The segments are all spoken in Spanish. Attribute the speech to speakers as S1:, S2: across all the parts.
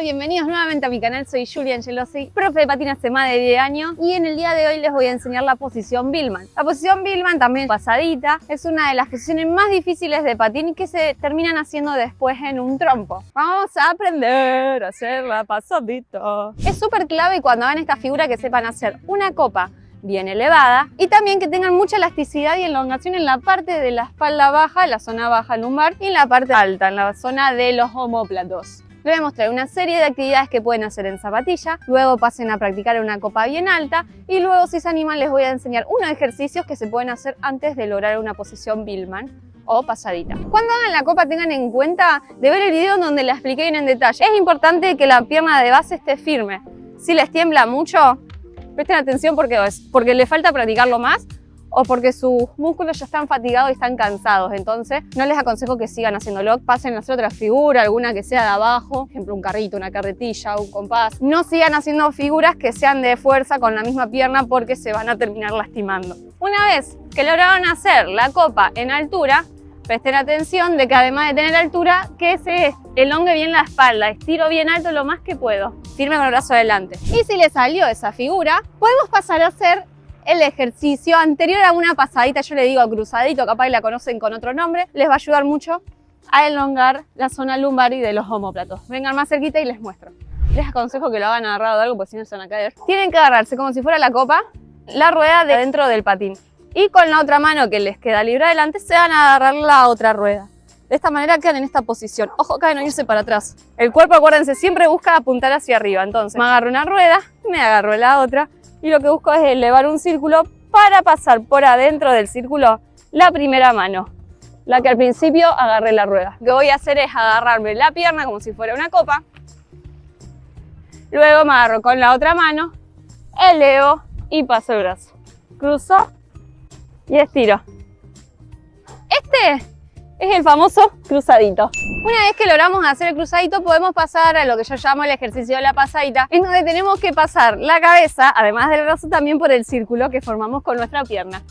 S1: bienvenidos nuevamente a mi canal, soy Julia Angelosi, profe de patín hace más de 10 años y en el día de hoy les voy a enseñar la posición Biellmann. La posición Biellmann, también pasadita, es una de las posiciones más difíciles de patín y que se terminan haciendo después en un trompo. Vamos a aprender a hacer la pasadita. Es súper clave cuando hagan esta figura que sepan hacer una copa bien elevada y también que tengan mucha elasticidad y elongación en la parte de la espalda baja, la zona baja lumbar, y en la parte alta, en la zona de los omóplatos. Les voy a mostrar una serie de actividades que pueden hacer en zapatilla, luego pasen a practicar una copa bien alta y luego, si se animan, les voy a enseñar unos ejercicios que se pueden hacer antes de lograr una posición Biellmann o pasadita. Cuando hagan la copa tengan en cuenta de ver el video donde la expliqué bien en detalle. Es importante que la pierna de base esté firme. Si les tiembla mucho, presten atención porque les falta practicarlo más o porque sus músculos ya están fatigados y están cansados. Entonces no les aconsejo que sigan haciéndolo. Pasen a hacer otra figura, alguna que sea de abajo, por ejemplo un carrito, una carretilla, un compás. No sigan haciendo figuras que sean de fuerza con la misma pierna porque se van a terminar lastimando. Una vez que lograron hacer la copa en altura, presten atención de que además de tener altura, que se elongue bien la espalda, estiro bien alto lo más que puedo, firme con el brazo adelante. Y si les salió esa figura, podemos pasar a hacer el ejercicio anterior a una pasadita, yo le digo cruzadito, capaz que la conocen con otro nombre, les va a ayudar mucho a elongar la zona lumbar y de los omóplatos. Vengan más cerquita y les muestro. Les aconsejo que lo hagan agarrado de algo porque si no se van a caer. Tienen que agarrarse como si fuera la copa, la rueda de dentro del patín. Y con la otra mano que les queda libre adelante, se van a agarrar la otra rueda. De esta manera quedan en esta posición. Ojo acá de no irse para atrás. El cuerpo, acuérdense, siempre busca apuntar hacia arriba. Entonces me agarro una rueda, me agarro la otra y lo que busco es elevar un círculo para pasar por adentro del círculo la primera mano. La que al principio agarré la rueda. Lo que voy a hacer es agarrarme la pierna como si fuera una copa. Luego me agarro con la otra mano, elevo y paso el brazo. Cruzo y estiro. Este es el famoso cruzadito. Una vez que logramos hacer el cruzadito, podemos pasar a lo que yo llamo el ejercicio de la pasadita, en donde tenemos que pasar la cabeza, además del brazo, también por el círculo que formamos con nuestra pierna.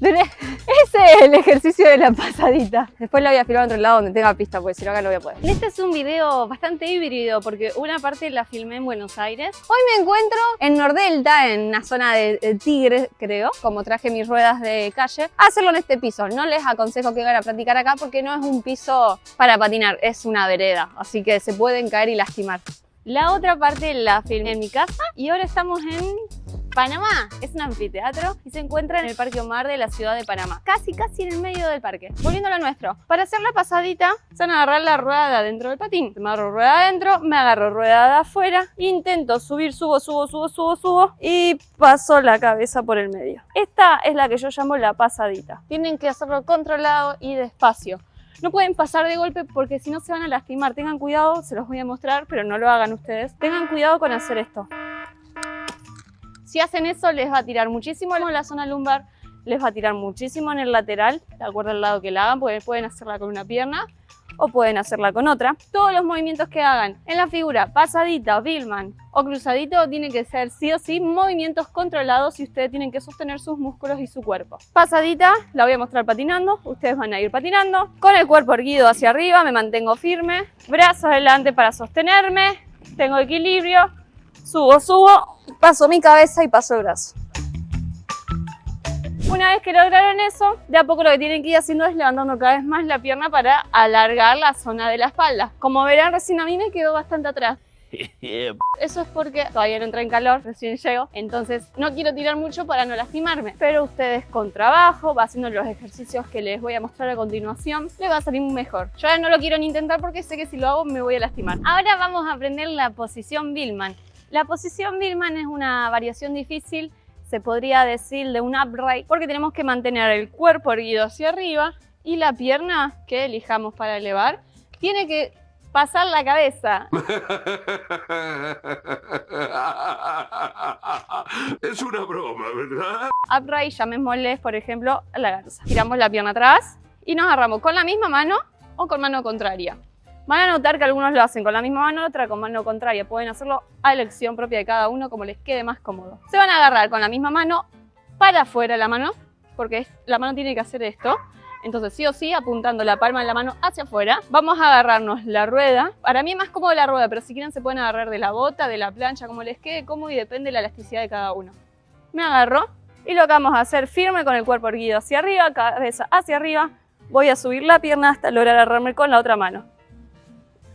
S1: Ese es el ejercicio de la pasadita. Después lo voy a filmar a otro lado donde tenga pista, porque si no acá no voy a poder. Este es un video bastante híbrido porque una parte la filmé en Buenos Aires. Hoy me encuentro en Nordelta, en una zona de Tigre, creo. Como traje mis ruedas de calle, a hacerlo en este piso. No les aconsejo que vayan a practicar acá porque no es un piso para patinar, es una vereda. Así que se pueden caer y lastimar. La otra parte la filmé en mi casa y ahora estamos en Panamá. Es un anfiteatro y se encuentra en el Parque Omar de la ciudad de Panamá. Casi en el medio del parque. Volviendo a lo nuestro. Para hacer la pasadita, se van a agarrar la rueda de adentro del patín. Me agarro rueda adentro, me agarro rueda de afuera. Intento subir, subo y paso la cabeza por el medio. Esta es la que yo llamo la pasadita. Tienen que hacerlo controlado y despacio. No pueden pasar de golpe porque si no se van a lastimar. Tengan cuidado, se los voy a mostrar, pero no lo hagan ustedes. Tengan cuidado con hacer esto. Si hacen eso, les va a tirar muchísimo en la zona lumbar, les va a tirar muchísimo en el lateral, de acuerdo al lado que la hagan, porque pueden hacerla con una pierna o pueden hacerla con otra. Todos los movimientos que hagan en la figura pasadita, Biellmann o cruzadito tienen que ser sí o sí movimientos controlados y ustedes tienen que sostener sus músculos y su cuerpo. Pasadita, la voy a mostrar patinando, ustedes van a ir patinando. Con el cuerpo erguido hacia arriba, me mantengo firme, brazos adelante para sostenerme, tengo equilibrio. Subo, paso mi cabeza y paso el brazo. Una vez que lograron eso, de a poco lo que tienen que ir haciendo es levantando cada vez más la pierna para alargar la zona de la espalda. Como verán, recién a mí me quedó bastante atrás. Eso es porque todavía no entré en calor, recién llego, entonces no quiero tirar mucho para no lastimarme. Pero ustedes con trabajo, haciendo los ejercicios que les voy a mostrar a continuación, les va a salir mejor. Yo ahora no lo quiero ni intentar porque sé que si lo hago me voy a lastimar. Ahora vamos a aprender la posición Biellmann. La posición Biellmann es una variación difícil, se podría decir de un upright, porque tenemos que mantener el cuerpo erguido hacia arriba y la pierna que elijamos para elevar tiene que pasar la cabeza.
S2: Es una broma, ¿verdad?
S1: Upright, llamémosle, por ejemplo, la garza. Tiramos la pierna atrás y nos agarramos con la misma mano o con mano contraria. Van a notar que algunos lo hacen con la misma mano, otra con mano contraria. Pueden hacerlo a elección propia de cada uno, como les quede más cómodo. Se van a agarrar con la misma mano para afuera la mano, porque la mano tiene que hacer esto. Entonces sí o sí, apuntando la palma de la mano hacia afuera, vamos a agarrarnos la rueda. Para mí es más cómodo la rueda, pero si quieren se pueden agarrar de la bota, de la plancha, como les quede cómodo y depende de la elasticidad de cada uno. Me agarro y lo que vamos a hacer firme con el cuerpo erguido hacia arriba, cabeza hacia arriba. Voy a subir la pierna hasta lograr agarrarme con la otra mano.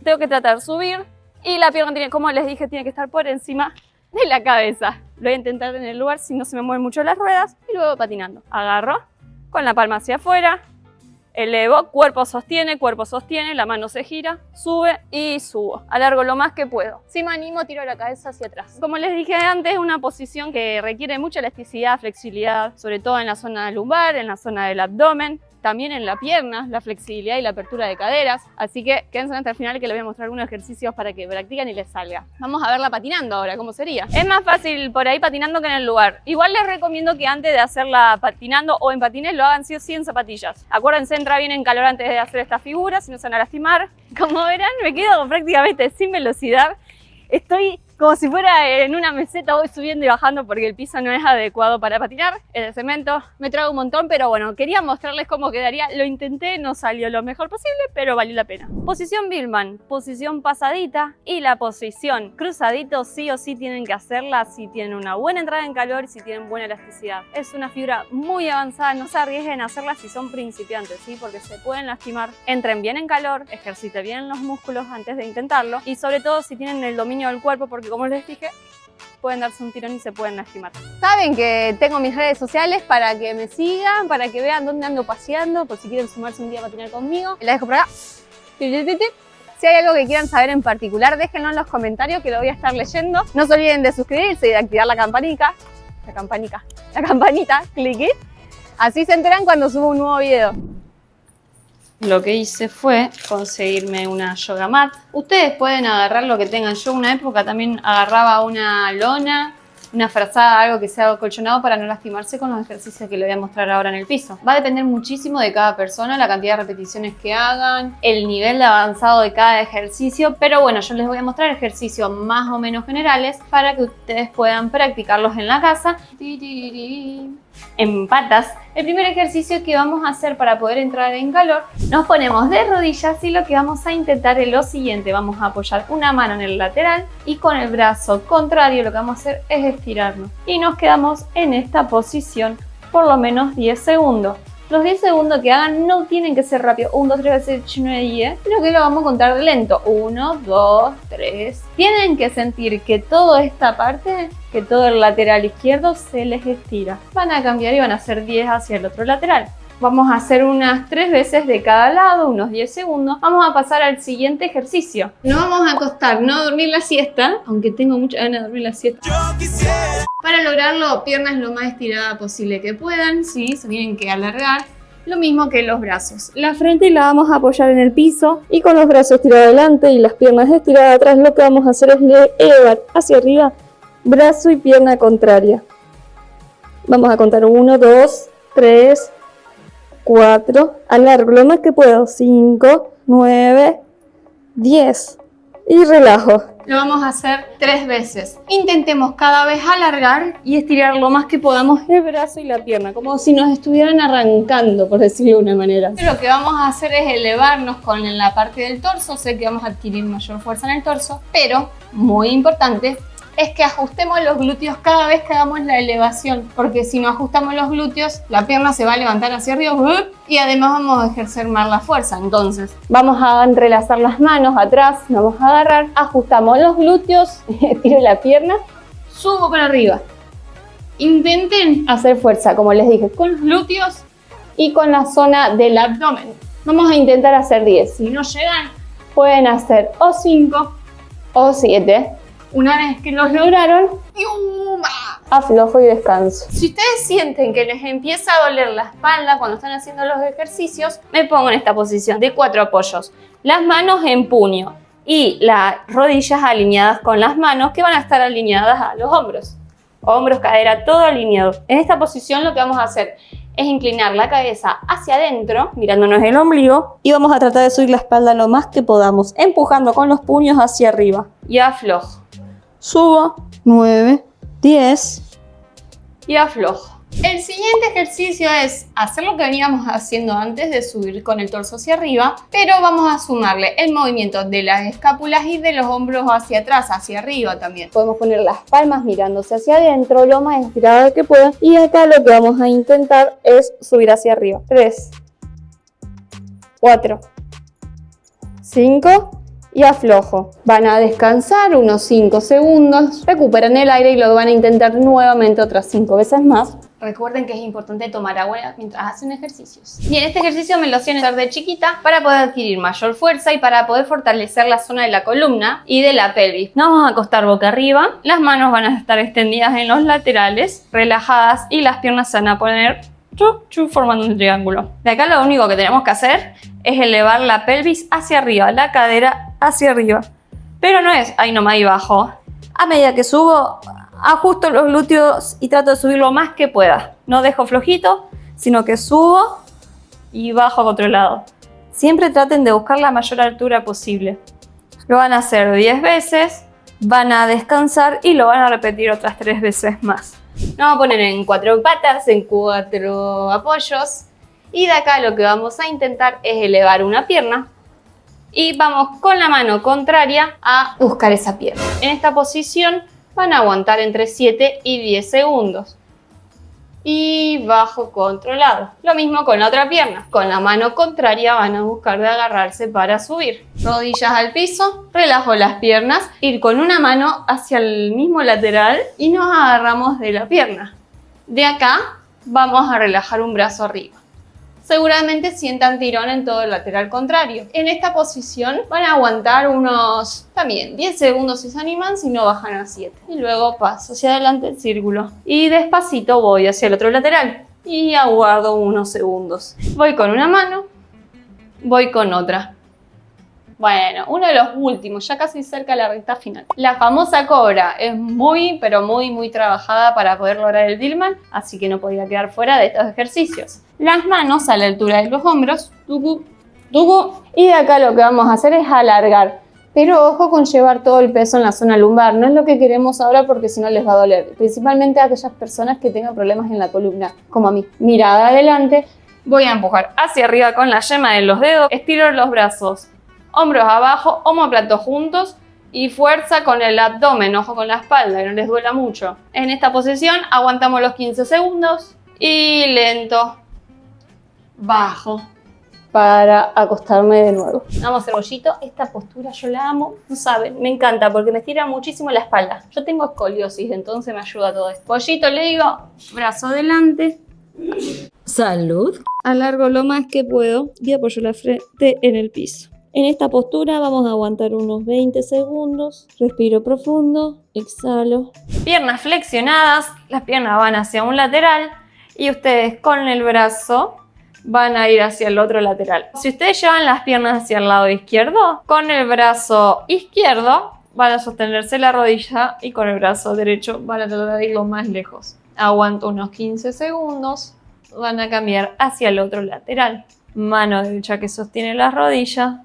S1: Tengo que tratar de subir y la pierna tiene, como les dije, tiene que estar por encima de la cabeza. Lo voy a intentar en el lugar si no se me mueven mucho las ruedas y luego patinando. Agarro con la palma hacia afuera, elevo, cuerpo sostiene, la mano se gira, sube y subo. Alargo lo más que puedo. Si me animo, tiro la cabeza hacia atrás. Como les dije antes, es una posición que requiere mucha elasticidad, flexibilidad, sobre todo en la zona lumbar, en la zona del abdomen. También en la pierna, la flexibilidad y la apertura de caderas. Así que quédense hasta el final que les voy a mostrar algunos ejercicios para que practiquen y les salga. Vamos a verla patinando ahora, ¿cómo sería? Es más fácil por ahí patinando que en el lugar. Igual les recomiendo que antes de hacerla patinando o en patines lo hagan sí o sí en zapatillas. Acuérdense, entra bien en calor antes de hacer esta figura, si no se van a lastimar. Como verán, me quedo prácticamente sin velocidad. Estoy como si fuera en una meseta, voy subiendo y bajando porque el piso no es adecuado para patinar. Es de cemento, me trago un montón, pero bueno, quería mostrarles cómo quedaría. Lo intenté, no salió lo mejor posible, pero valió la pena. Posición Billman, posición pasadita y la posición cruzadito sí o sí tienen que hacerla si tienen una buena entrada en calor y si tienen buena elasticidad. Es una figura muy avanzada, no se arriesguen a hacerla si son principiantes, ¿sí? Porque se pueden lastimar. Entren bien en calor, ejerciten bien los músculos antes de intentarlo y sobre todo si tienen el dominio del cuerpo, porque como les dije, pueden darse un tirón y se pueden lastimar. Saben que tengo mis redes sociales para que me sigan, para que vean dónde ando paseando, por si quieren sumarse un día a patinar conmigo. La dejo por acá. Si hay algo que quieran saber en particular, déjenlo en los comentarios que lo voy a estar leyendo. No se olviden de suscribirse y de activar la campanita, cliquid. Así se enteran cuando subo un nuevo video. Lo que hice fue conseguirme una yoga mat. Ustedes pueden agarrar lo que tengan. Yo una época también agarraba una lona, una frazada, algo que sea acolchonado para no lastimarse con los ejercicios que les voy a mostrar ahora en el piso. Va a depender muchísimo de cada persona, la cantidad de repeticiones que hagan, el nivel de avanzado de cada ejercicio, pero bueno, yo les voy a mostrar ejercicios más o menos generales para que ustedes puedan practicarlos en la casa. En patas. El primer ejercicio que vamos a hacer para poder entrar en calor, nos ponemos de rodillas y lo que vamos a intentar es lo siguiente. Vamos a apoyar una mano en el lateral y con el brazo contrario lo que vamos a hacer es estirarnos. Y nos quedamos en esta posición por lo menos 10 segundos. Los 10 segundos que hagan no tienen que ser rápido, 1, 2, 3, 4, 5, 6, 7, 8, 9, 10, sino que lo vamos a contar de lento, 1, 2, 3. Tienen que sentir que toda esta parte, que todo el lateral izquierdo se les estira. Van a cambiar y van a hacer 10 hacia el otro lateral. Vamos a hacer unas 3 veces de cada lado, unos 10 segundos. Vamos a pasar al siguiente ejercicio. Nos vamos a acostar, no dormir la siesta, aunque tengo mucha ganas de dormir la siesta. Yo quisiera. Para lograrlo, piernas lo más estirada posible que puedan, ¿sí? Se tienen que alargar. Lo mismo que los brazos. La frente la vamos a apoyar en el piso y con los brazos tirados adelante y las piernas estiradas atrás, lo que vamos a hacer es elevar hacia arriba brazo y pierna contraria. Vamos a contar 1, 2, 3, 4, alargo lo más que puedo, 5, 9, 10 y relajo. Lo vamos a hacer 3 veces. Intentemos cada vez alargar y estirar lo más que podamos el brazo y la pierna, como si nos estuvieran arrancando, por decirlo de una manera. Lo que vamos a hacer es elevarnos con la parte del torso. Sé que vamos a adquirir mayor fuerza en el torso, pero muy importante es que ajustemos los glúteos cada vez que hagamos la elevación, porque si no ajustamos los glúteos, la pierna se va a levantar hacia arriba y además vamos a ejercer más la fuerza. Entonces, vamos a entrelazar las manos atrás, nos vamos a agarrar, ajustamos los glúteos, estiro la pierna, subo para arriba. Intenten hacer fuerza, como les dije, con los glúteos y con la zona del abdomen. Vamos a intentar hacer 10. Si no llegan, pueden hacer o 5 o 7. Una vez que los lograron, aflojo y descanso. Si ustedes sienten que les empieza a doler la espalda cuando están haciendo los ejercicios, me pongo en esta posición de 4 apoyos. Las manos en puño y las rodillas alineadas con las manos que van a estar alineadas a los hombros. Hombros, cadera, todo alineado. En esta posición lo que vamos a hacer es inclinar la cabeza hacia adentro, mirándonos el ombligo, y vamos a tratar de subir la espalda lo más que podamos, empujando con los puños hacia arriba. Y aflojo. Subo, 9, 10 y aflojo. El siguiente ejercicio es hacer lo que veníamos haciendo antes de subir con el torso hacia arriba, pero vamos a sumarle el movimiento de las escápulas y de los hombros hacia atrás, hacia arriba también. Podemos poner las palmas mirándose hacia adentro, lo más estirada que puedan, y acá lo que vamos a intentar es subir hacia arriba. 3, 4, 5 y aflojo. Van a descansar unos 5 segundos, recuperan el aire y lo van a intentar nuevamente otras 5 veces más. Recuerden que es importante tomar agua mientras hacen ejercicios. Bien, este ejercicio me lo hacían hacer de chiquita para poder adquirir mayor fuerza y para poder fortalecer la zona de la columna y de la pelvis. Nos vamos a acostar boca arriba, las manos van a estar extendidas en los laterales, relajadas, y las piernas se van a poner formando un triángulo. De acá lo único que tenemos que hacer es elevar la pelvis hacia arriba, la cadera hacia arriba. Pero no es ahí nomás y bajo. A medida que subo, ajusto los glúteos y trato de subir lo más que pueda. No dejo flojito, sino que subo y bajo controlado. Siempre traten de buscar la mayor altura posible. Lo van a hacer 10 veces, van a descansar y lo van a repetir otras 3 veces más. Nos vamos a poner en 4 patas, en 4 apoyos. Y de acá lo que vamos a intentar es elevar una pierna. Y vamos con la mano contraria a buscar esa pierna. En esta posición van a aguantar entre 7 y 10 segundos. Y bajo controlado. Lo mismo con la otra pierna. Con la mano contraria van a buscar de agarrarse para subir. Rodillas al piso, relajo las piernas, ir con una mano hacia el mismo lateral y nos agarramos de la pierna. De acá vamos a relajar un brazo arriba. Seguramente sientan tirón en todo el lateral contrario. En esta posición van a aguantar unos también 10 segundos si se animan, si no bajan a 7. Y luego paso hacia adelante el círculo. Y despacito voy hacia el otro lateral. Y aguardo unos segundos. Voy con una mano, voy con otra. Bueno, uno de los últimos, ya casi cerca de la recta final. La famosa cobra es muy trabajada para poder lograr el Billman, así que no podía quedar fuera de estos ejercicios. Las manos a la altura de los hombros, tucu, tucu, y de acá lo que vamos a hacer es alargar. Pero ojo con llevar todo el peso en la zona lumbar, no es lo que queremos ahora porque si no les va a doler. Principalmente a aquellas personas que tengan problemas en la columna, como a mí. Mirada adelante, voy a empujar hacia arriba con la yema de los dedos, estiro los brazos. Hombros abajo, omóplatos juntos y fuerza con el abdomen, ojo con la espalda, que no les duela mucho. En esta posición aguantamos los 15 segundos y lento, bajo, para acostarme de nuevo. Vamos a hacer bollito. Esta postura yo la amo, no saben, me encanta porque me estira muchísimo la espalda. Yo tengo escoliosis, entonces me ayuda todo esto. Bollito, le digo, brazo adelante.
S3: Salud.
S1: Alargo lo más que puedo y apoyo la frente en el piso. En esta postura vamos a aguantar unos 20 segundos. Respiro profundo, exhalo. Piernas flexionadas, las piernas van hacia un lateral y ustedes con el brazo van a ir hacia el otro lateral. Si ustedes llevan las piernas hacia el lado izquierdo, con el brazo izquierdo van a sostenerse la rodilla y con el brazo derecho van a tratar de ir lo más lejos. Aguanto unos 15 segundos, van a cambiar hacia el otro lateral. Mano derecha que sostiene la rodilla.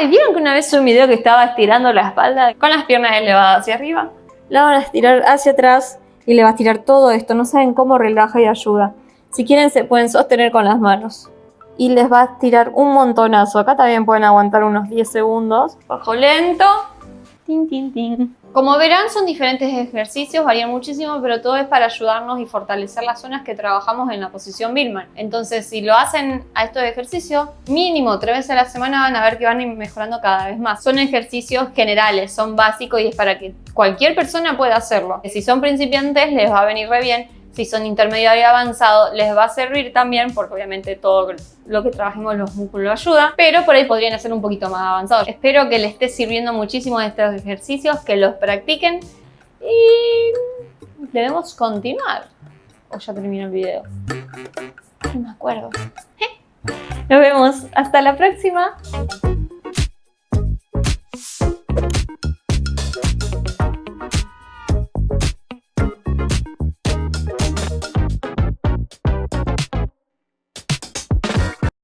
S1: ¿Vieron que una vez un video que estaba estirando la espalda con las piernas elevadas hacia arriba? La van a estirar hacia atrás y le va a estirar todo esto. No saben cómo relaja y ayuda. Si quieren se pueden sostener con las manos. Y les va a estirar un montonazo. Acá también pueden aguantar unos 10 segundos. Bajo lento. Tin, tin, tin. Como verán, son diferentes ejercicios, varían muchísimo, pero todo es para ayudarnos y fortalecer las zonas que trabajamos en la posición Billman. Entonces, si lo hacen a estos ejercicios, mínimo 3 veces a la semana van a ver que van a ir mejorando cada vez más. Son ejercicios generales, son básicos y es para que cualquier persona pueda hacerlo. Si son principiantes, les va a venir re bien. Si son intermediario y avanzado, les va a servir también, porque obviamente todo lo que trabajemos los músculos ayuda, pero por ahí podrían hacer un poquito más avanzados. Espero que les esté sirviendo muchísimo estos ejercicios, que los practiquen y debemos continuar. O ya terminó el video. No me acuerdo. Nos vemos. Hasta la próxima.